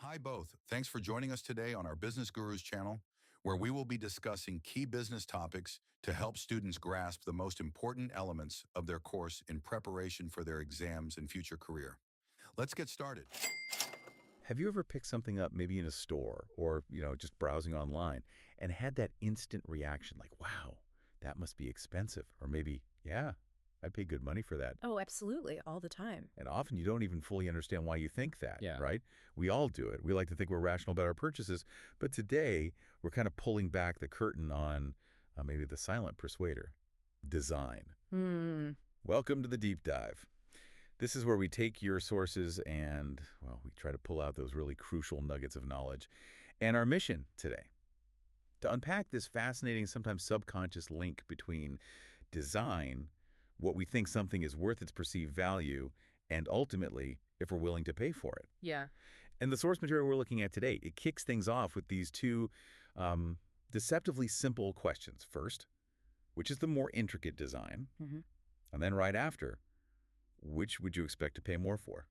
Hi, both. Thanks for joining us today on our Business Gurus channel, where we will be discussing key business topics to help students grasp the most important elements of their course in preparation for their exams and future career. Let's get started. Have you ever picked something up maybe in a store or, just browsing online and had that instant reaction like, wow, that must be expensive? Or maybe, yeah, I'd pay good money for that. Oh, absolutely, all the time. And often you don't even fully understand why you think that, Yeah. right? We all do it. We like to think we're rational about our purchases. But today, we're kind of pulling back the curtain on maybe the silent persuader, design. Hmm. Welcome to the deep dive. This is where we take your sources and, well, we try to pull out those really crucial nuggets of knowledge. And our mission today, to unpack this fascinating, sometimes subconscious link between design, what we think something is worth its perceived value, and ultimately, if we're willing to pay for it. Yeah. And the source material we're looking at today, it kicks things off with these two deceptively simple questions. First, which is the more intricate design? Hmm. And then right after, which would you expect to pay more for?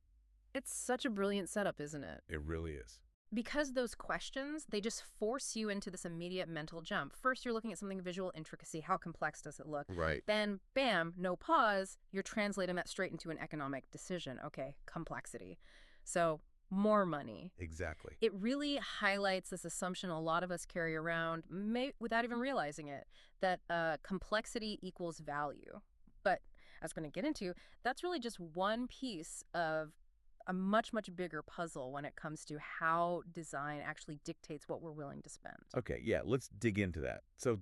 It's such a brilliant setup, isn't it? It really is. Because those questions, they just force you into this immediate mental jump. First, you're looking at something visual intricacy. How complex does it look? Right. Then, bam, no pause. You're translating that straight into an economic decision. Okay, complexity. So, more money. Exactly. It really highlights this assumption a lot of us carry around without even realizing it, that complexity equals value. But as I'm going to get into, that's really just one piece of a much, much bigger puzzle when it comes to how design actually dictates what we're willing to spend. Okay, yeah, let's dig into that. So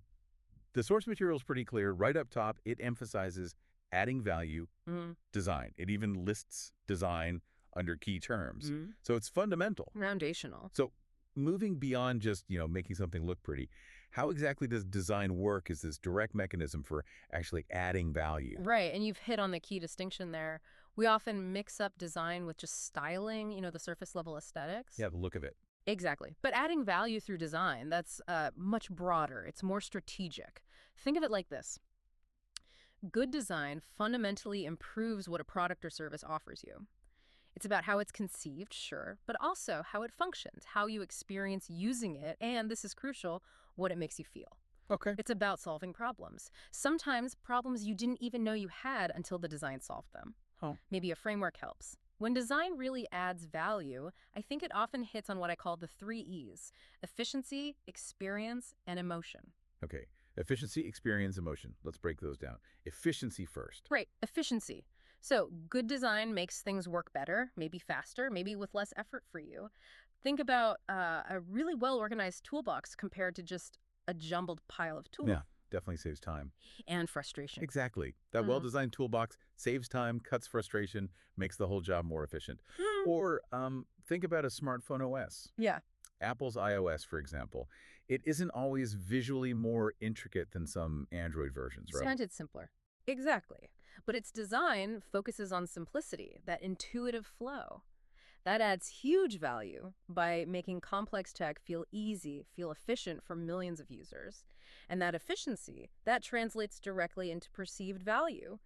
the source material is pretty clear. Right up top, it emphasizes adding value, Mm. design. It even lists design under key terms. Mm. So it's fundamental. Foundational. So moving beyond just, making something look pretty, how exactly does design work as this direct mechanism for actually adding value? Right, and you've hit on the key distinction there. We often mix up design with just styling, the surface level aesthetics. Yeah, the look of it. Exactly. But adding value through design, that's much broader. It's more strategic. Think of it like this. Good design fundamentally improves what a product or service offers you. It's about how it's conceived, sure, but also how it functions, how you experience using it, and this is crucial, what it makes you feel. Okay. It's about solving problems. Sometimes problems you didn't even know you had until the design solved them. Huh. Maybe a framework helps. When design really adds value, I think it often hits on what I call the 3 E's: efficiency, experience, and emotion. Okay. Efficiency, experience, emotion. Let's break those down. Efficiency first. Right, efficiency. So good design makes things work better, maybe faster, maybe with less effort for you. Think about a really well-organized toolbox compared to just a jumbled pile of tools. Yeah, definitely saves time. And frustration. Exactly. That well-designed toolbox saves time, cuts frustration, makes the whole job more efficient. Or think about a smartphone OS. Yeah. Apple's iOS, for example. It isn't always visually more intricate than some Android versions, right? Sounded simpler. Exactly. But its design focuses on simplicity, that intuitive flow. That adds huge value by making complex tech feel easy, feel efficient for millions of users. And that efficiency, that translates directly into perceived value.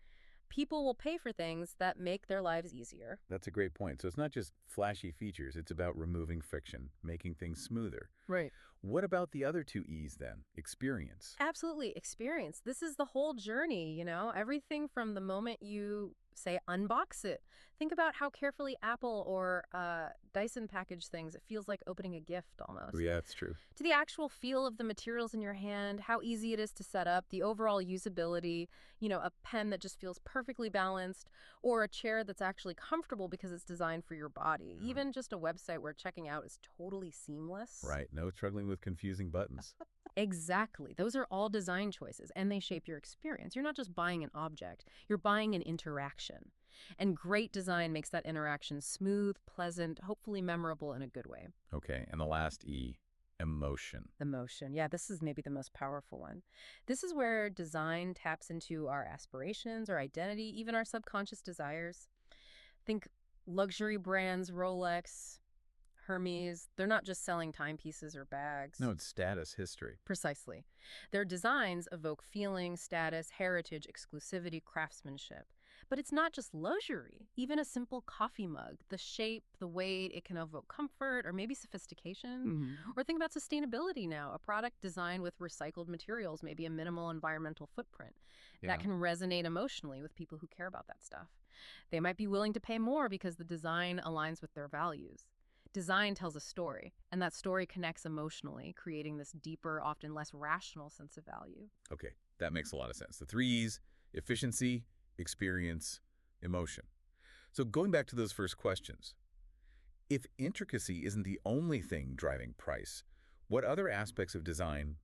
People will pay for things that make their lives easier. That's a great point. So it's not just flashy features. It's about removing friction, making things smoother. Right. What about the other 2 E's then? Experience. Absolutely. Experience. This is the whole journey, everything from the moment you say unbox it. Think about how carefully Apple or Dyson package things. It feels like opening a gift almost. Yeah, that's true. To the actual feel of the materials in your hand, how easy it is to set up, the overall usability, a pen that just feels perfectly balanced, or a chair that's actually comfortable because it's designed for your body. Even just a website where checking out is totally seamless. Right. No struggling with confusing buttons. Exactly. Those are all design choices, and they shape your experience. You're not just buying an object, you're buying an interaction. And great design makes that interaction smooth, pleasant, hopefully memorable in a good way. Okay. And the last E, emotion. Emotion. Yeah, this is maybe the most powerful one. This is where design taps into our aspirations, our identity, even our subconscious desires. Think luxury brands, Rolex, Hermes. They're not just selling timepieces or bags. No, it's status, history. Precisely. Their designs evoke feeling, status, heritage, exclusivity, craftsmanship. But it's not just luxury. Even a simple coffee mug, the shape, the weight, it can evoke comfort or maybe sophistication. Or think about sustainability now. A product designed with recycled materials, maybe a minimal environmental footprint, Yeah. that can resonate emotionally with people who care about that stuff. They might be willing to pay more because the design aligns with their values. Design tells a story, and that story connects emotionally, creating this deeper, often less rational sense of value. Okay, that makes a lot of sense. The three E's: efficiency, experience, emotion. So going back to those first questions, if intricacy isn't the only thing driving price, what other aspects of design,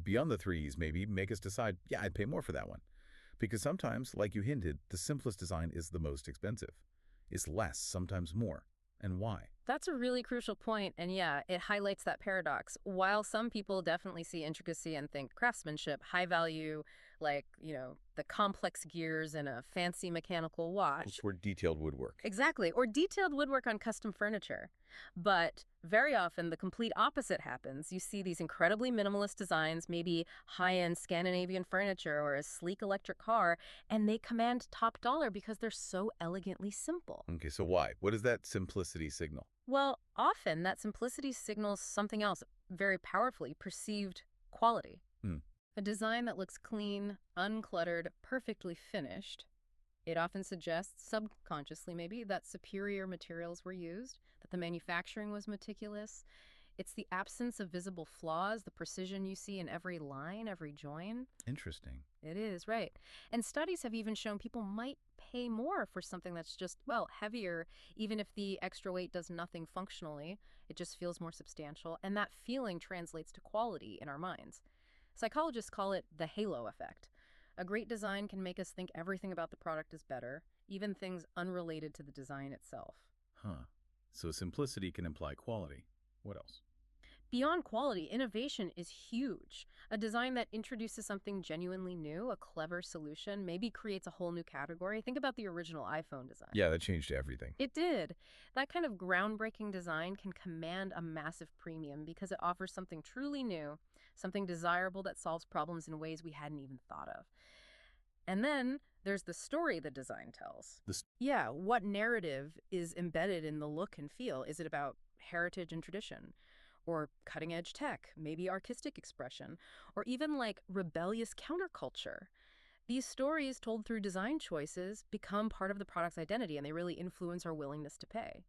beyond the three E's maybe, make us decide, yeah, I'd pay more for that one? Because sometimes, like you hinted, the simplest design is the most expensive. It's less, sometimes more. And why? That's a really crucial point, and yeah, it highlights that paradox. While some people definitely see intricacy and think craftsmanship, high value, like, the complex gears in a fancy mechanical watch. For detailed woodwork. Exactly, or detailed woodwork on custom furniture. But very often the complete opposite happens. You see these incredibly minimalist designs, maybe high-end Scandinavian furniture or a sleek electric car, and they command top dollar because they're so elegantly simple. Okay, so why? What does that simplicity signal? Well, often that simplicity signals something else very powerfully: perceived quality. Hmm. A design that looks clean, uncluttered, perfectly finished. It often suggests, subconsciously maybe, that superior materials were used, that the manufacturing was meticulous. It's the absence of visible flaws, the precision you see in every line, every join. Interesting. It is, right. And studies have even shown people might pay more for something that's just, well, heavier, even if the extra weight does nothing functionally. It just feels more substantial, and that feeling translates to quality in our minds. Psychologists call it the halo effect. A great design can make us think everything about the product is better, even things unrelated to the design itself. Huh. So simplicity can imply quality. What else? Beyond quality, innovation is huge. A design that introduces something genuinely new, a clever solution, maybe creates a whole new category. Think about the original iPhone design. Yeah, that changed everything. It did. That kind of groundbreaking design can command a massive premium because it offers something truly new, something desirable that solves problems in ways we hadn't even thought of. And then there's the story the design tells. Yeah, what narrative is embedded in the look and feel? Is it about heritage and tradition? Or cutting-edge tech, maybe artistic expression, or even like rebellious counterculture? These stories told through design choices become part of the product's identity, and they really influence our willingness to pay.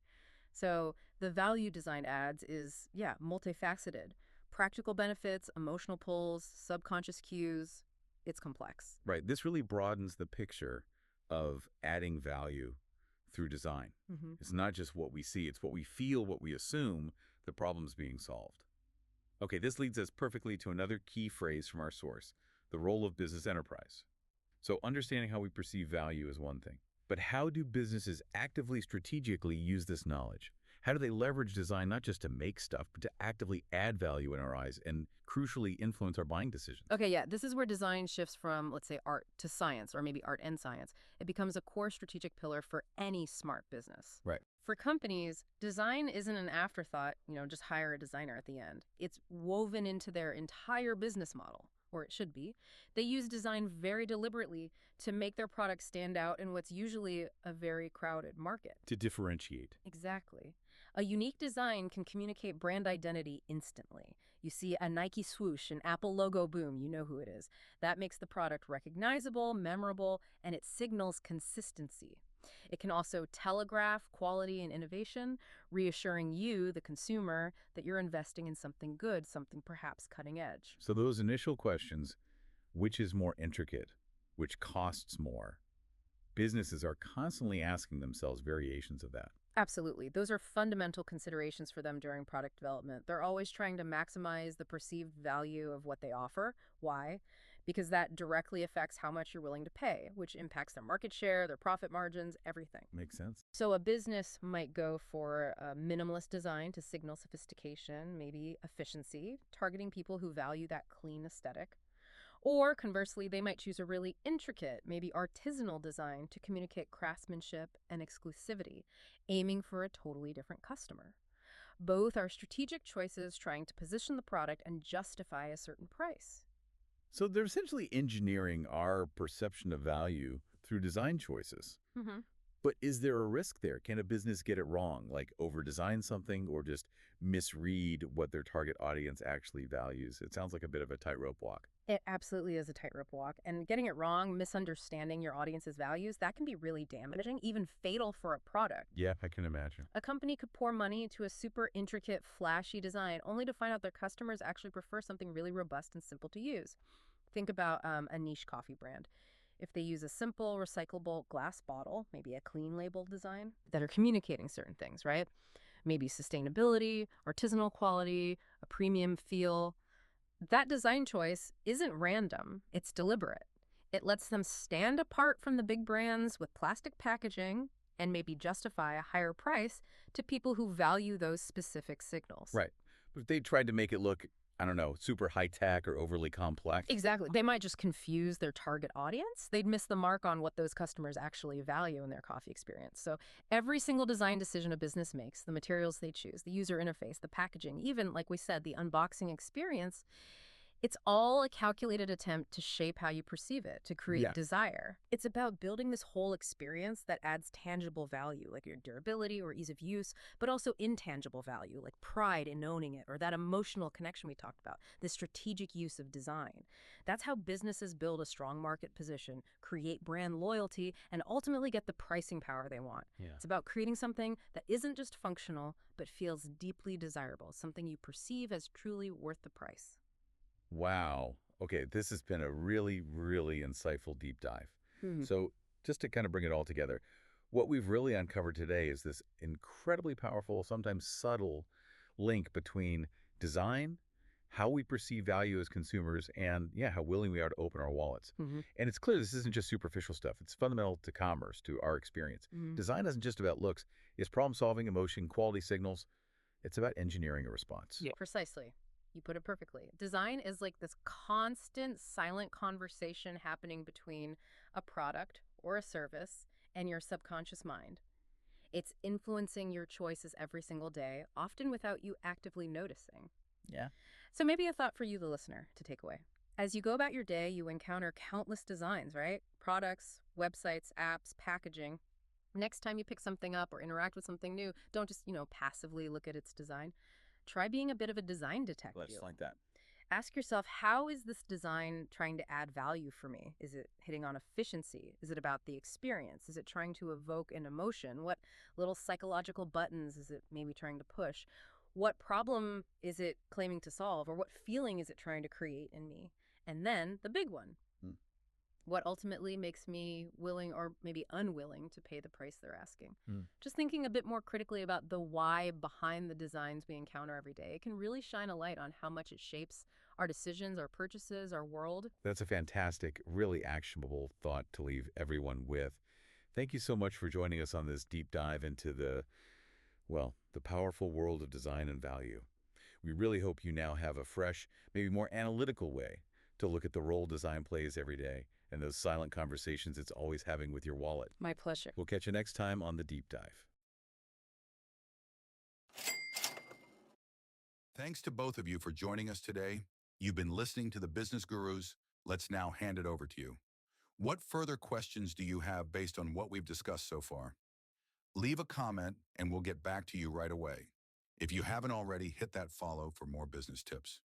So the value design adds is, yeah, multifaceted. Practical benefits, emotional pulls, subconscious cues. It's complex. Right. This really broadens the picture of adding value through design. Mm-hmm. It's not just what we see, it's what we feel, what we assume the problem's being solved. Okay, this leads us perfectly to another key phrase from our source, the role of business enterprise. So understanding how we perceive value is one thing, but how do businesses actively, strategically use this knowledge? How do they leverage design not just to make stuff, but to actively add value in our eyes and crucially influence our buying decisions? Okay, yeah, this is where design shifts from, let's say, art to science, or maybe art and science. It becomes a core strategic pillar for any smart business. Right. For companies, design isn't an afterthought, just hire a designer at the end. It's woven into their entire business model, or it should be. They use design very deliberately to make their product stand out in what's usually a very crowded market. To differentiate. Exactly. A unique design can communicate brand identity instantly. You see a Nike swoosh, an Apple logo boom, you know who it is. That makes the product recognizable, memorable, and it signals consistency. It can also telegraph quality and innovation, reassuring you, the consumer, that you're investing in something good, something perhaps cutting edge. So those initial questions, which is more intricate, which costs more, businesses are constantly asking themselves variations of that. Absolutely. Those are fundamental considerations for them during product development. They're always trying to maximize the perceived value of what they offer. Why? Because that directly affects how much you're willing to pay, which impacts their market share, their profit margins, everything. Makes sense. So a business might go for a minimalist design to signal sophistication, maybe efficiency, targeting people who value that clean aesthetic. Or conversely, they might choose a really intricate, maybe artisanal design to communicate craftsmanship and exclusivity, aiming for a totally different customer. Both are strategic choices trying to position the product and justify a certain price. So they're essentially engineering our perception of value through design choices. Hmm. But is there a risk there? Can a business get it wrong, like over-design something or just misread what their target audience actually values? It sounds like a bit of a tightrope walk. It absolutely is a tightrope walk. And getting it wrong, misunderstanding your audience's values, that can be really damaging, even fatal for a product. Yeah, I can imagine. A company could pour money into a super intricate, flashy design only to find out their customers actually prefer something really robust and simple to use. Think about a niche coffee brand. If they use a simple, recyclable glass bottle, maybe a clean label design, that are communicating certain things, right? Maybe sustainability, artisanal quality, a premium feel. That design choice isn't random, it's deliberate. It lets them stand apart from the big brands with plastic packaging and maybe justify a higher price to people who value those specific signals. Right. But if they tried to make it look, I don't know, super high-tech or overly complex. Exactly. They might just confuse their target audience. They'd miss the mark on what those customers actually value in their coffee experience. So every single design decision a business makes, the materials they choose, the user interface, the packaging, even, like we said, the unboxing experience, it's all a calculated attempt to shape how you perceive it, to create Yeah. desire. It's about building this whole experience that adds tangible value, like your durability or ease of use, but also intangible value, like pride in owning it, or that emotional connection we talked about, the strategic use of design. That's how businesses build a strong market position, create brand loyalty, and ultimately get the pricing power they want. Yeah. It's about creating something that isn't just functional, but feels deeply desirable, something you perceive as truly worth the price. Wow. Okay, this has been a really, really insightful deep dive. So just to kind of bring it all together, what we've really uncovered today is this incredibly powerful, sometimes subtle link between design, how we perceive value as consumers, and yeah, how willing we are to open our wallets. Mm-hmm. And it's clear this isn't just superficial stuff. It's fundamental to commerce, to our experience. Mm-hmm. Design isn't just about looks. It's problem solving, emotion, quality signals. It's about engineering a response. Yeah. Precisely. You put it perfectly. Design is like this constant, silent conversation happening between a product or a service and your subconscious mind. It's influencing your choices every single day, often without you actively noticing. Yeah. So maybe a thought for you, the listener, to take away. As you go about your day, you encounter countless designs, right? Products, websites, apps, packaging. Next time you pick something up or interact with something new, don't just, passively look at its design. Try being a bit of a design detective. Let's like that. Ask yourself, how is this design trying to add value for me? Is it hitting on efficiency? Is it about the experience? Is it trying to evoke an emotion? What little psychological buttons is it maybe trying to push? What problem is it claiming to solve? Or what feeling is it trying to create in me? And then the big one. Hmm. What ultimately makes me willing or maybe unwilling to pay the price they're asking? Hmm. Just thinking a bit more critically about the why behind the designs we encounter every day, it can really shine a light on how much it shapes our decisions, our purchases, our world. That's a fantastic, really actionable thought to leave everyone with. Thank you so much for joining us on this deep dive into the powerful world of design and value. We really hope you now have a fresh, maybe more analytical way to look at the role design plays every day and those silent conversations it's always having with your wallet. My pleasure. We'll catch you next time on The Deep Dive. Thanks to both of you for joining us today. You've been listening to the Business Gurus. Let's now hand it over to you. What further questions do you have based on what we've discussed so far? Leave a comment and we'll get back to you right away. If you haven't already, hit that follow for more business tips.